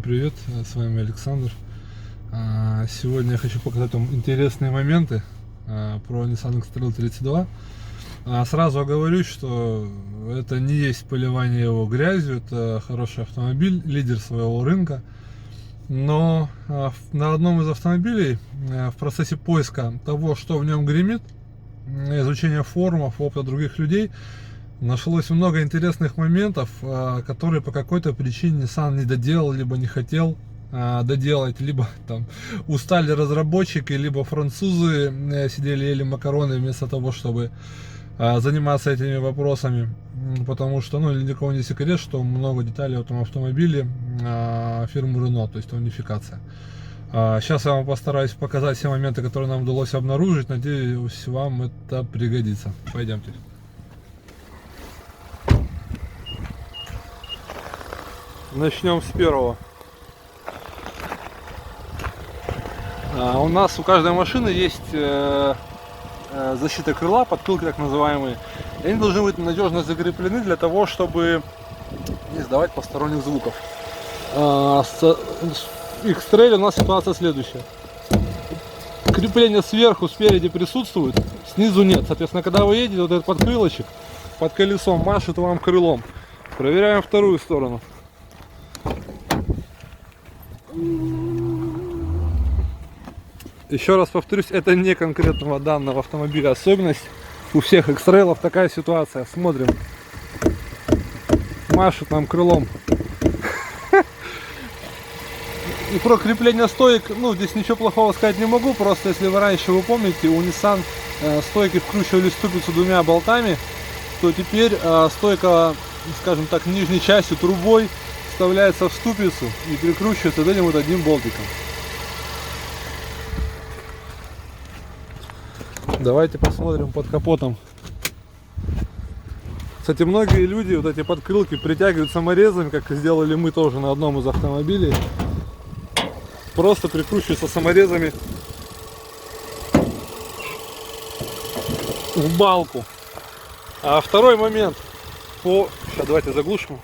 привет, с вами Александр. Сегодня я хочу показать вам интересные моменты про Nissan X-Trail 32. Сразу оговорюсь, что это не есть поливание его грязью, это хороший автомобиль, лидер своего рынка. Но на одном из автомобилей в процессе поиска того, что в нем гремит, изучения форумов, опыта других людей, нашлось много интересных моментов, которые по какой-то причине Nissan не доделал, либо не хотел доделать, либо там устали разработчики, либо французы сидели ели макароны вместо того, чтобы заниматься этими вопросами. Потому что, ну, для никого не секрет, что много деталей в этом автомобиле фирмы Renault, то есть унификация. Сейчас я вам постараюсь показать все моменты, которые нам удалось обнаружить. Надеюсь, вам это пригодится. Пойдемте. Начнем с первого. У нас у каждой машины есть защита крыла, подкрылки так называемые. И они должны быть надежно закреплены для того, чтобы не издавать посторонних звуков. С X-Trail у нас ситуация следующая. Крепление сверху, спереди присутствует, снизу нет. Соответственно, когда вы едете, вот этот подкрылочек под колесом машет вам крылом. Проверяем вторую сторону. Еще раз повторюсь, это не конкретного данного автомобиля особенность. У всех X-Trail'ов такая ситуация. Смотрим. Машут нам крылом. И про крепление стоек, ну, здесь ничего плохого сказать не могу. Просто, если вы раньше, вы помните, у Nissan стойки вкручивали ступицу двумя болтами, то теперь стойка, скажем так, нижней частью, трубой, вставляется в ступицу и прикручивается этим вот одним болтиком. Давайте посмотрим под капотом. Кстати, многие люди вот эти подкрылки притягивают саморезами, как сделали мы тоже на одном из автомобилей. Просто прикручиваются саморезами в балку. А второй момент Сейчас давайте заглушим.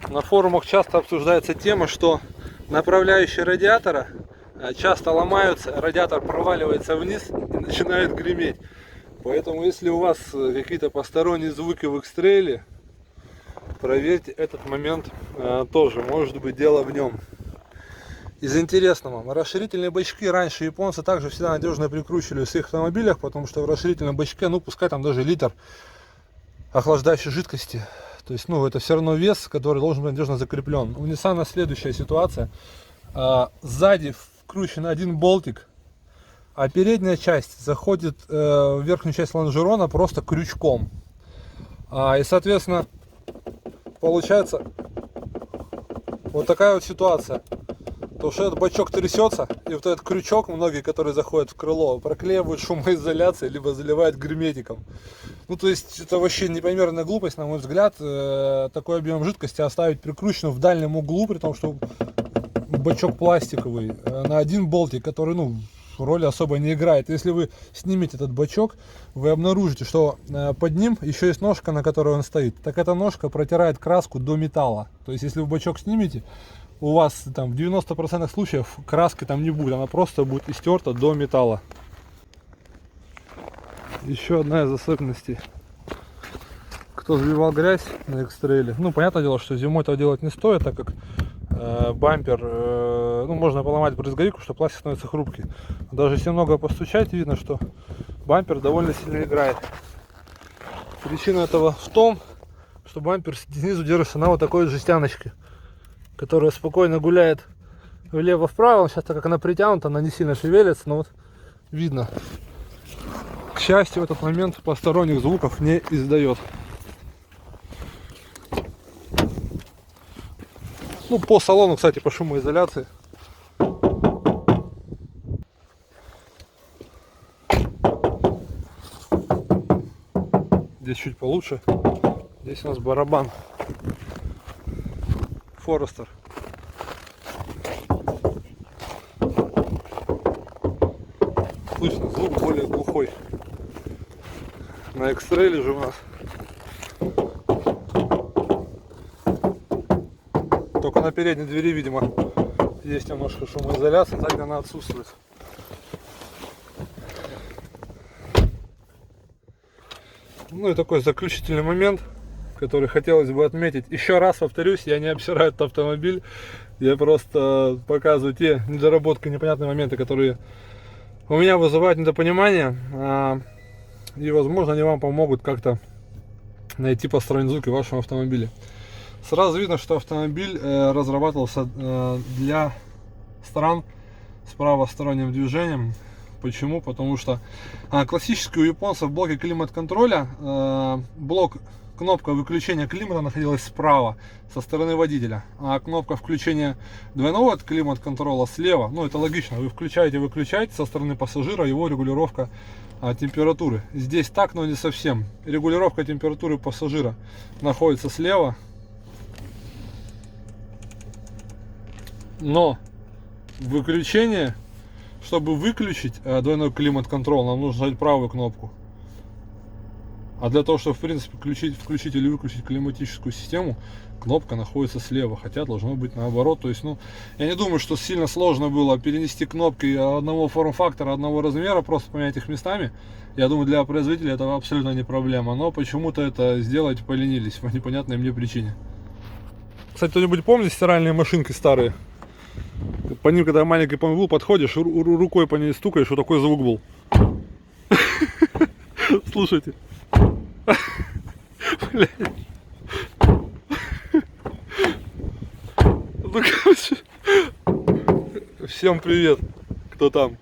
На форумах часто обсуждается тема, что направляющие радиатора часто ломаются, радиатор проваливается вниз и начинает греметь. Поэтому, если у вас какие-то посторонние звуки в X-Trail, проверьте этот момент тоже, может быть дело в нем. Из интересного, расширительные бачки раньше японцы также всегда надежно прикручивали в своих автомобилях, потому что в расширительном бачке, ну пускай там даже литр охлаждающей жидкости, то есть, ну, это все равно вес, который должен быть надежно закреплен. У Nissan следующая ситуация. Сзади вкручен один болтик, а передняя часть заходит в верхнюю часть лонжерона просто крючком. И, соответственно, получается вот такая вот ситуация. То, что этот бачок трясется, и вот этот крючок, многие, которые заходят в крыло, проклеивают шумоизоляцией, либо заливают герметиком. Ну, то есть, это вообще непомерная глупость, на мой взгляд, такой объем жидкости оставить прикрученным в дальнем углу, при том, что бачок пластиковый, на один болтик, который, ну, роли особо не играет. Если вы снимете этот бачок, вы обнаружите, что под ним еще есть ножка, на которой он стоит. Так эта ножка протирает краску до металла. То есть, если вы бачок снимете, у вас там в 90% случаев краски там не будет, она просто будет истерта до металла. Еще одна из особенностей. Кто сбивал грязь на X-Trail, ну, понятное дело, что зимой этого делать не стоит, так как бампер, ну, можно поломать брызговику, что пластик становится хрупкий. Даже если много постучать, видно, что бампер довольно сильно играет. Причина этого в том, что бампер снизу держится на вот такой жестяночке, которая спокойно гуляет влево-вправо. Сейчас, так как она притянута, она не сильно шевелится, но вот видно. К счастью, в этот момент посторонних звуков не издает. Ну, по салону, кстати, по шумоизоляции. Здесь чуть получше. Здесь у нас барабан Forester. Слышно, звук более глухой. На X-Trail же у нас на передней двери, видимо, есть немножко шумоизоляция, так она отсутствует. Ну и такой заключительный момент, который хотелось бы отметить. Еще раз повторюсь, я не обсираю этот автомобиль, я просто показываю те недоработки, непонятные моменты, которые у меня вызывают недопонимание, и возможно они вам помогут как-то найти посторонние звуки в вашем автомобиле. Сразу видно, что автомобиль разрабатывался для стран с правосторонним движением. Почему? Потому что классически у японцев в блоке климат-контроля кнопка выключения климата находилась справа, со стороны водителя, а кнопка включения двойного климат-контроля слева. Ну, это логично, вы выключаете со стороны пассажира его регулировка температуры. Здесь так, но не совсем. Регулировка температуры пассажира находится слева, но выключение, чтобы выключить двойной климат-контроль, нам нужно нажать правую кнопку. А для того, чтобы в принципе включить или выключить климатическую систему, кнопка находится слева, хотя должно быть наоборот. То есть, ну, я не думаю, что сильно сложно было перенести кнопки одного форм-фактора, одного размера, просто поменять их местами. Я думаю, для производителя это абсолютно не проблема, но почему-то это сделать поленились по непонятной мне причине. Кстати, кто-нибудь помнит стиральные машинки старые? По ним, когда маленький был, подходишь, рукой по ней стукаешь, вот такой звук был. Слушайте. Блядь. Ну, короче, всем привет, кто там.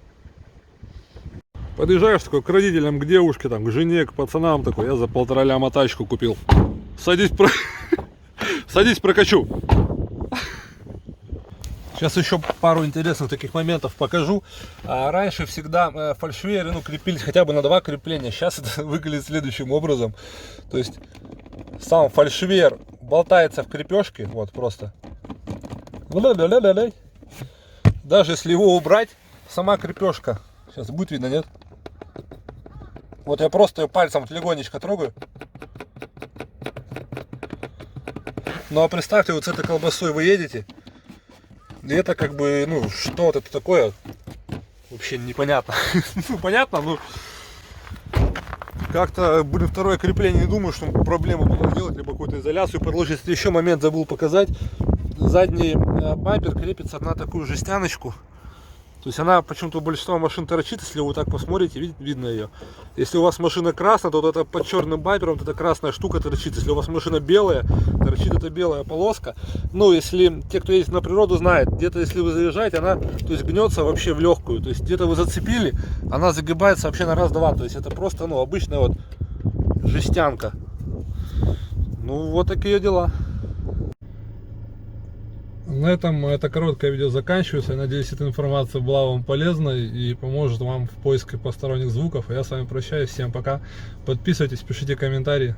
Подъезжаешь такой к родителям, к девушке, там, к жене, к пацанам такой, я за 1,5 ляма тачку купил. Садись, садись, прокачу. Сейчас еще пару интересных таких моментов покажу. Раньше всегда фальшвейеры крепились хотя бы на 2 крепления. Сейчас это выглядит следующим образом. То есть сам фальшвейер болтается в крепежке. Вот просто. Даже если его убрать, сама крепежка. Сейчас будет видно, нет? Вот я просто ее пальцем легонечко трогаю. Ну а представьте, вот с этой колбасой вы едете. И это как бы, ну, что это такое, вообще непонятно. Ну, понятно, но как-то, блин, второе крепление, не думаю, что проблема было сделать, либо какую-то изоляцию подложить. Еще момент забыл показать. Задний бампер крепится на такую жестяночку. То есть она почему-то у большинства машин торчит, если вы так посмотрите, видно ее. Если у вас машина красная, то вот это под черным бампером, вот эта красная штука торчит. Если у вас машина белая, торчит эта белая полоска. Ну, если те, кто ездит на природу, знает, где-то если вы заезжаете, она, то есть, гнется вообще в легкую. То есть где-то вы зацепили, она загибается вообще на раз-два. То есть это просто, ну, обычная вот жестянка. Ну, вот такие дела. На этом это короткое видео заканчивается. Я надеюсь, эта информация была вам полезной и поможет вам в поиске посторонних звуков. А я с вами прощаюсь. Всем пока. Подписывайтесь, пишите комментарии.